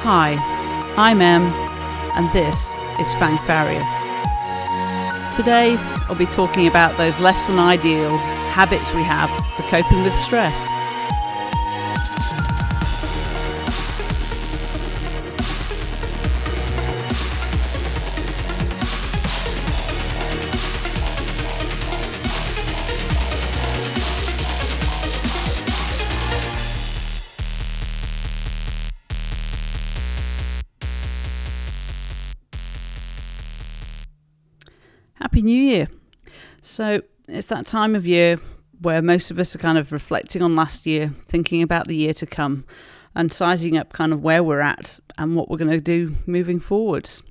Hi, I'm Em, and this is Fangfaria. Today, I'll be talking about those less than ideal habits we have for coping with stress. Happy New Year. So it's that time of year where most of us are kind of reflecting on last year, thinking about the year to come and sizing up kind of where we're at and what we're going to do moving forwards.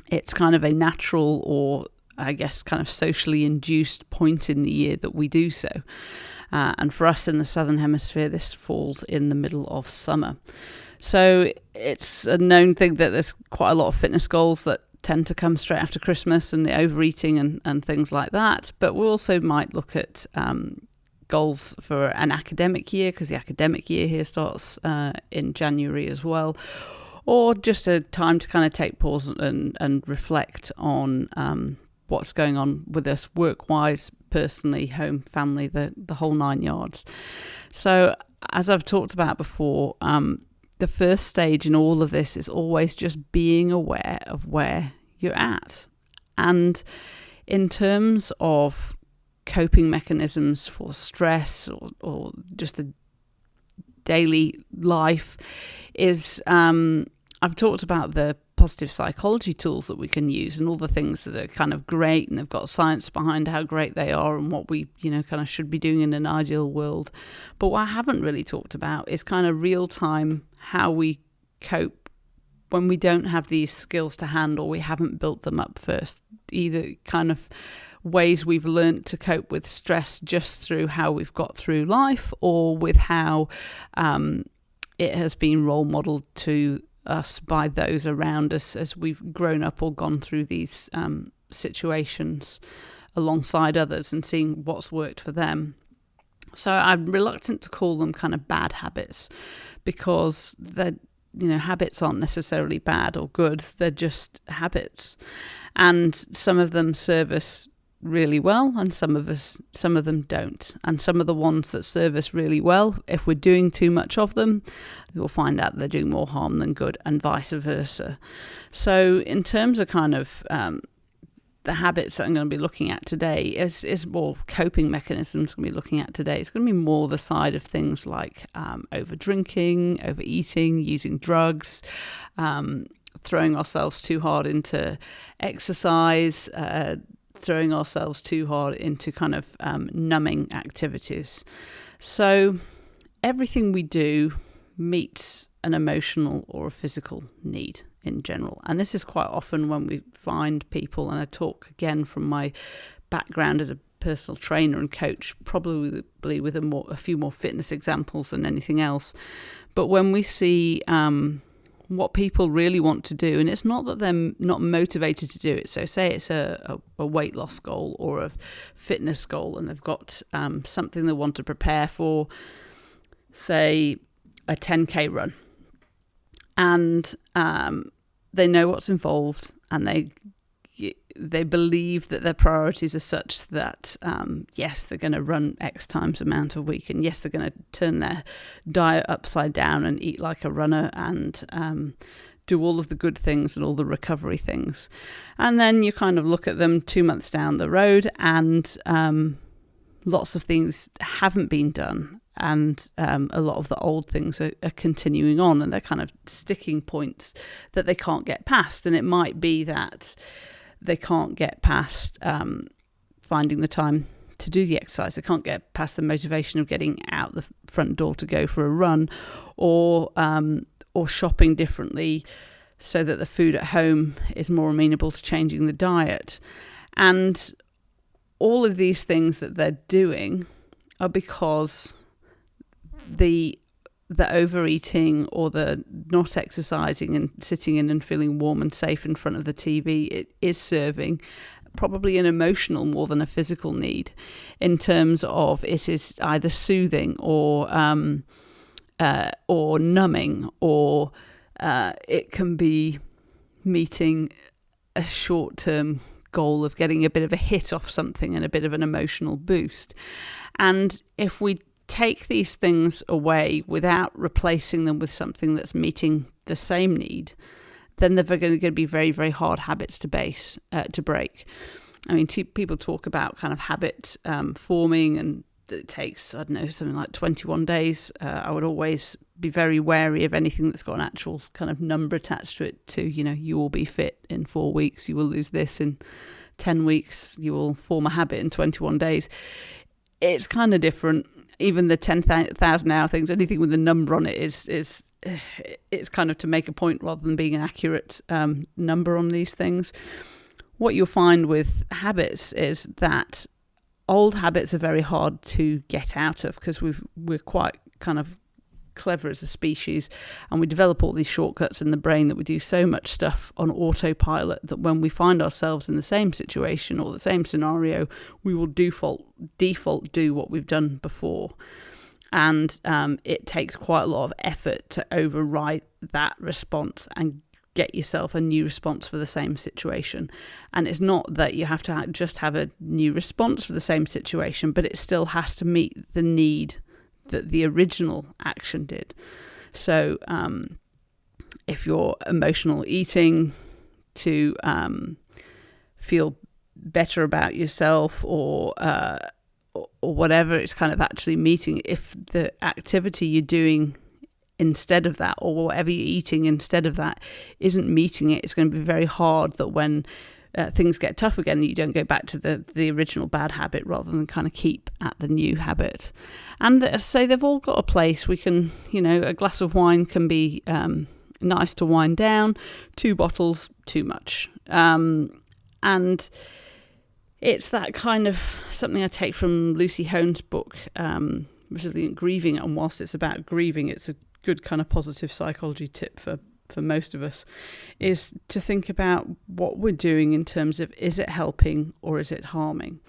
It's kind of a natural or I guess kind of socially induced point in the year that we do so. And for us in the Southern Hemisphere, this falls in the middle of summer. So it's a known thing that there's quite a lot of fitness goals that tend to come straight after Christmas and the overeating and things like that. But we also might look at goals for an academic year, because the academic year here starts in January as well, or just a time to kind of take pause and reflect on what's going on with us work-wise, personally, home, family, the whole nine yards. So as I've talked about before, the first stage in all of this is always just being aware of where you're at. And in terms of coping mechanisms for stress or just the daily life is, I've talked about the positive psychology tools that we can use and all the things that are kind of great and they've got science behind how great they are and what we, kind of should be doing in an ideal world. But what I haven't really talked about is kind of real time how we cope when we don't have these skills to hand or we haven't built them up first. Either kind of ways we've learned to cope with stress just through how we've got through life or with how it has been role modeled to us by those around us as we've grown up or gone through these situations alongside others and seeing what's worked for them. So I'm reluctant to call them kind of bad habits because habits aren't necessarily bad or good. They're just habits, and some of them serve us really well and some of them don't. And some of the ones that serve us really well, if we're doing too much of them, we'll find out they're doing more harm than good, and vice versa. So in terms of kind of the habits that I'm going to be looking at today is more coping mechanisms I'm going to be looking at today. It's going to be more the side of things like over drinking, overeating, using drugs, throwing ourselves too hard into exercise, throwing ourselves too hard into kind of numbing activities. So everything we do meets an emotional or a physical need in general. And this is quite often when we find people, and I talk again from my background as a personal trainer and coach, probably with a few more fitness examples than anything else. But when we see what people really want to do, and it's not that they're not motivated to do it. So say it's a weight loss goal or a fitness goal, and they've got something they want to prepare for, say a 10k run, and they know what's involved, and they believe that their priorities are such that yes, they're going to run X times amount a week, and yes, they're going to turn their diet upside down and eat like a runner and do all of the good things and all the recovery things. And then you kind of look at them 2 months down the road, and lots of things haven't been done, and a lot of the old things are continuing on, and they're kind of sticking points that they can't get past. And it might be that they can't get past finding the time to do the exercise. They can't get past the motivation of getting out the front door to go for a run, or shopping differently so that the food at home is more amenable to changing the diet. And all of these things that they're doing are because the overeating or the not exercising and sitting in and feeling warm and safe in front of the TV, it is serving probably an emotional more than a physical need, in terms of it is either soothing or numbing or It can be meeting a short-term goal of getting a bit of a hit off something and a bit of an emotional boost. And if we take these things away without replacing them with something that's meeting the same need, then they're going to be very, very hard habits to break. I mean, people talk about kind of habit forming, and it takes, I don't know, something like 21 days. I would always be very wary of anything that's got an actual kind of number attached to it, to, you will be fit in 4 weeks, you will lose this in 10 weeks, you will form a habit in 21 days. It's kind of different. Even the 10,000 hour things, anything with a number on it is it's kind of to make a point rather than being an accurate number on these things. What you'll find with habits is that old habits are very hard to get out of, because we're quite kind of clever as a species, and we develop all these shortcuts in the brain that we do so much stuff on autopilot that when we find ourselves in the same situation or the same scenario, we will default do what we've done before. And it takes quite a lot of effort to override that response and get yourself a new response for the same situation. And it's not that you have to just have a new response for the same situation, but it still has to meet the need that the original action did. So if you're emotional eating to feel better about yourself or whatever, it's kind of actually meeting. If the activity you're doing instead of that, or whatever you're eating instead of that, isn't meeting it, it's going to be very hard that when things get tough again, you don't go back to the original bad habit, rather than kind of keep at the new habit. And as I say, they've all got a place. We can, a glass of wine can be nice to wind down. 2 bottles, too much. And it's that kind of something I take from Lucy Hone's book, Resilient Grieving. And whilst it's about grieving, it's a good kind of positive psychology tip for most of us, is to think about what we're doing in terms of, is it helping or is it harming?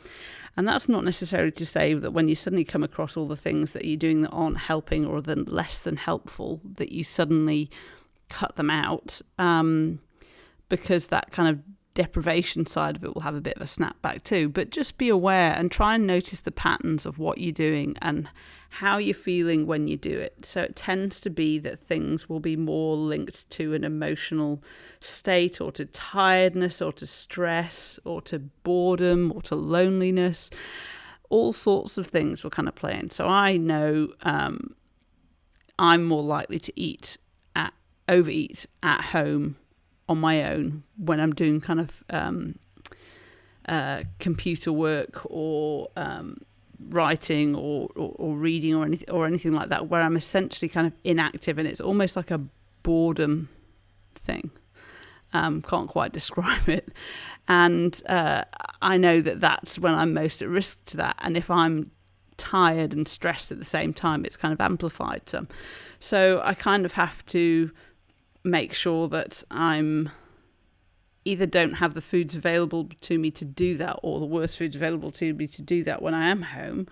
And that's not necessarily to say that when you suddenly come across all the things that you're doing that aren't helping or than less than helpful, that you suddenly cut them out, because that kind of deprivation side of it will have a bit of a snapback too. But just be aware and try and notice the patterns of what you're doing and how you're feeling when you do it. So it tends to be that things will be more linked to an emotional state, or to tiredness, or to stress, or to boredom, or to loneliness. All sorts of things will kind of play in. So I know I'm more likely to overeat at home on my own when I'm doing kind of computer work or writing or reading or anything like that, where I'm essentially kind of inactive, and it's almost like a boredom thing. Can't quite describe it. And I know that that's when I'm most at risk to that. And if I'm tired and stressed at the same time, it's kind of amplified some. So I kind of have to make sure that I'm either don't have the foods available to me to do that, or the worst foods available to me to do that when I am home,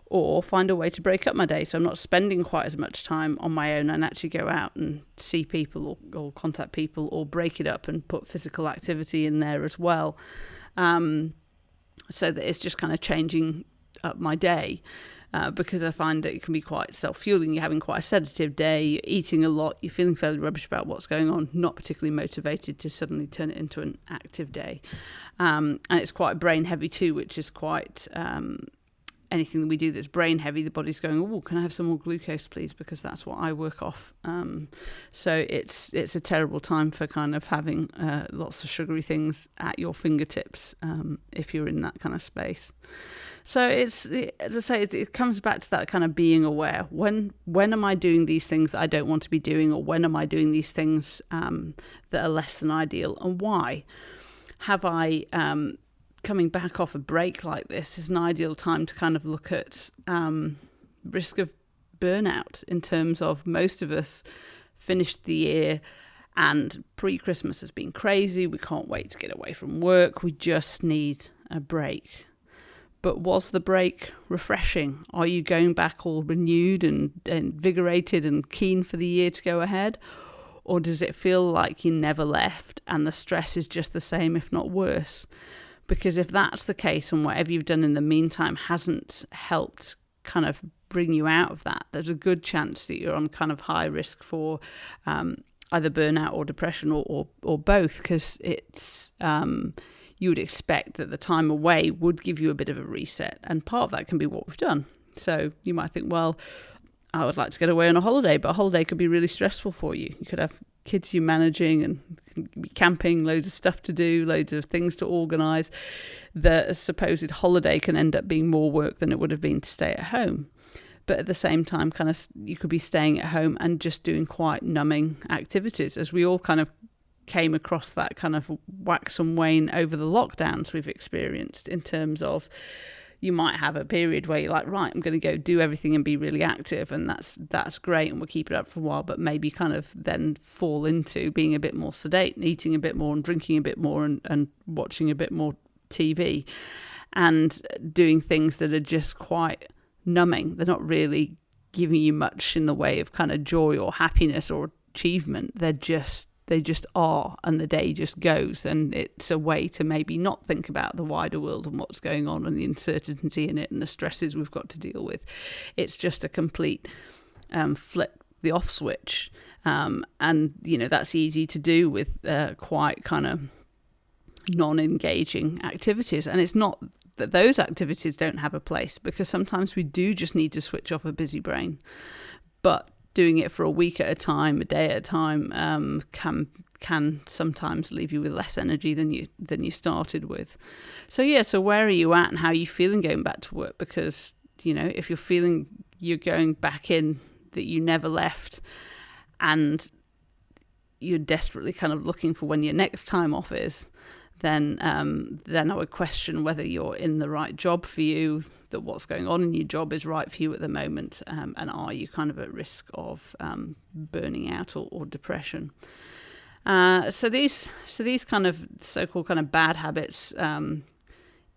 or find a way to break up my day so I'm not spending quite as much time on my own and actually go out and see people or contact people, or break it up and put physical activity in there as well, so that it's just kind of changing up my day. Because I find that it can be quite self-fueling. You're having quite a sedative day, you're eating a lot, you're feeling fairly rubbish about what's going on, not particularly motivated to suddenly turn it into an active day. And it's quite brain heavy too, which is quite... anything that we do that's brain heavy, the body's going, oh, can I have some more glucose, please? Because that's what I work off. So it's a terrible time for kind of having lots of sugary things at your fingertips if you're in that kind of space. So it's, as I say, it comes back to that kind of being aware. When am I doing these things that I don't want to be doing, or when am I doing these things that are less than ideal, and why? Have I... coming back off a break like this is an ideal time to kind of look at risk of burnout, in terms of most of us finished the year and pre-Christmas has been crazy. We can't wait to get away from work. We just need a break. But was the break refreshing? Are you going back all renewed and invigorated and keen for the year to go ahead? Or does it feel like you never left and the stress is just the same, if not worse? Because if that's the case and whatever you've done in the meantime hasn't helped kind of bring you out of that, there's a good chance that you're on kind of high risk for either burnout or depression or both, because it's you would expect that the time away would give you a bit of a reset, and part of that can be what we've done. So you might think, well, I would like to get away on a holiday, but a holiday could be really stressful for you. You could have kids you're managing and be camping, loads of stuff to do, loads of things to organise. The supposed holiday can end up being more work than it would have been to stay at home. But at the same time, kind of, you could be staying at home and just doing quite numbing activities, as we all kind of came across that kind of wax and wane over the lockdowns we've experienced, in terms of you might have a period where you're like, right, I'm going to go do everything and be really active, and that's great, and we'll keep it up for a while, but maybe kind of then fall into being a bit more sedate and eating a bit more and drinking a bit more and watching a bit more TV and doing things that are just quite numbing. They're not really giving you much in the way of kind of joy or happiness or achievement. They just are, and the day just goes, and it's a way to maybe not think about the wider world and what's going on and the uncertainty in it and the stresses we've got to deal with. It's just a complete flip the off switch, and that's easy to do with quite kind of non-engaging activities. And it's not that those activities don't have a place, because sometimes we do just need to switch off a busy brain, but doing it for a week at a time, a day at a time, can sometimes leave you with less energy than you started with. So where are you at and how are you feeling going back to work? Because if you're feeling you're going back in, that you never left, and you're desperately kind of looking for when your next time off is, then I would question whether you're in the right job for you, that what's going on in your job is right for you at the moment, and are you kind of at risk of burning out or depression. So these kind of so-called kind of bad habits,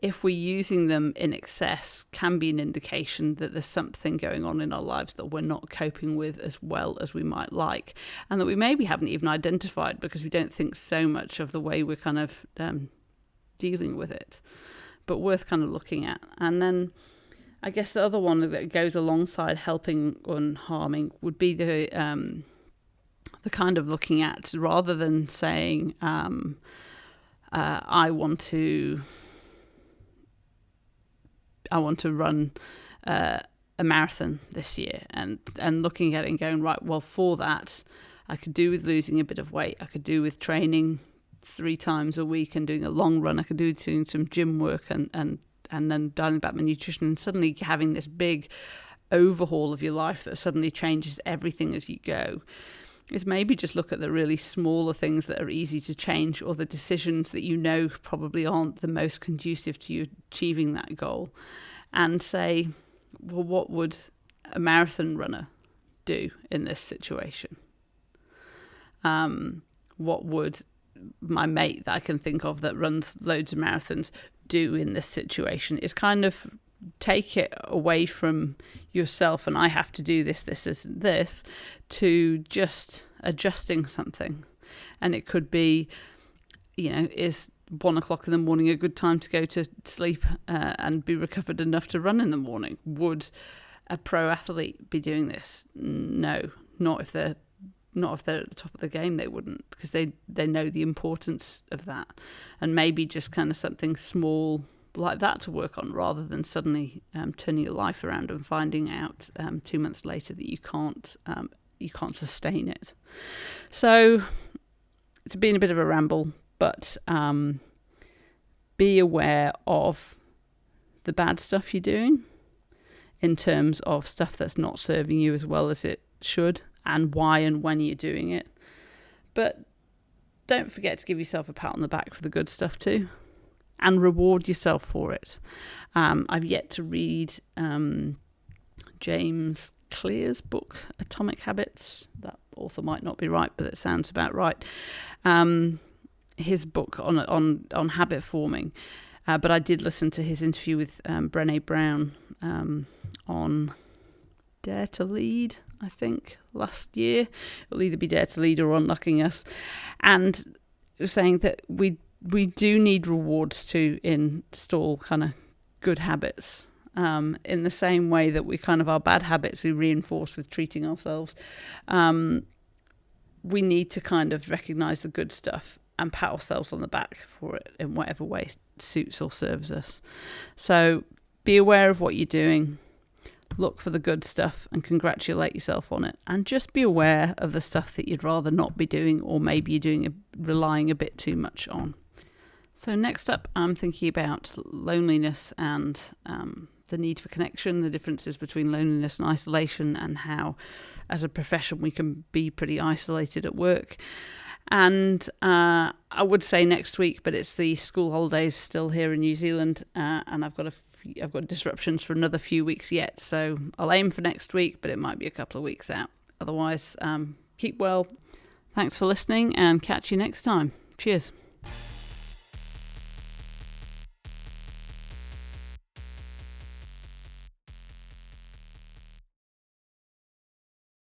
if we're using them in excess, can be an indication that there's something going on in our lives that we're not coping with as well as we might like, and that we maybe haven't even identified because we don't think so much of the way we're kind of dealing with it, but worth kind of looking at. And then I guess the other one that goes alongside helping and harming would be the kind of looking at, rather than saying I want to run a marathon this year, and looking at it and going, right, well, for that I could do with losing a bit of weight, I could do with training 3 times a week and doing a long run, I could do doing some gym work and then dialing back my nutrition, and suddenly having this big overhaul of your life that suddenly changes everything as you go. Is maybe just look at the really smaller things that are easy to change, or the decisions that probably aren't the most conducive to you achieving that goal, and say, well, what would a marathon runner do in this situation? What would my mate that I can think of that runs loads of marathons do in this situation? Is kind of take it away from yourself and I have to do this, to just adjusting something. And it could be, is 1 o'clock in the morning a good time to go to sleep and be recovered enough to run in the morning? Would a pro athlete be doing this? No, not if they're at the top of the game. They wouldn't, because they know the importance of that. And maybe just kind of something small like that to work on, rather than suddenly turning your life around and finding out 2 months later that you can't sustain it. So it's been a bit of a ramble, but be aware of the bad stuff you're doing in terms of stuff that's not serving you as well as it should, and why and when you're doing it. But don't forget to give yourself a pat on the back for the good stuff too, and reward yourself for it. I've yet to read James Clear's book, Atomic Habits. That author might not be right, but it sounds about right. His book on habit forming. But I did listen to his interview with Brené Brown on Dare to Lead, I think, last year. It'll either be Dare to Lead or Unlocking Us. And saying that we do need rewards to install kind of good habits. In the same way that we kind of our bad habits we reinforce with treating ourselves. We need to kind of recognise the good stuff and pat ourselves on the back for it in whatever way suits or serves us. So be aware of what you're doing. Look for the good stuff and congratulate yourself on it. And just be aware of the stuff that you'd rather not be doing, or maybe you're relying a bit too much on. So next up, I'm thinking about loneliness and the need for connection, the differences between loneliness and isolation, and how, as a profession, we can be pretty isolated at work. And I would say next week, but it's the school holidays still here in New Zealand, and I've got disruptions for another few weeks yet. So I'll aim for next week, but it might be a couple of weeks out. Otherwise, keep well. Thanks for listening, and catch you next time. Cheers.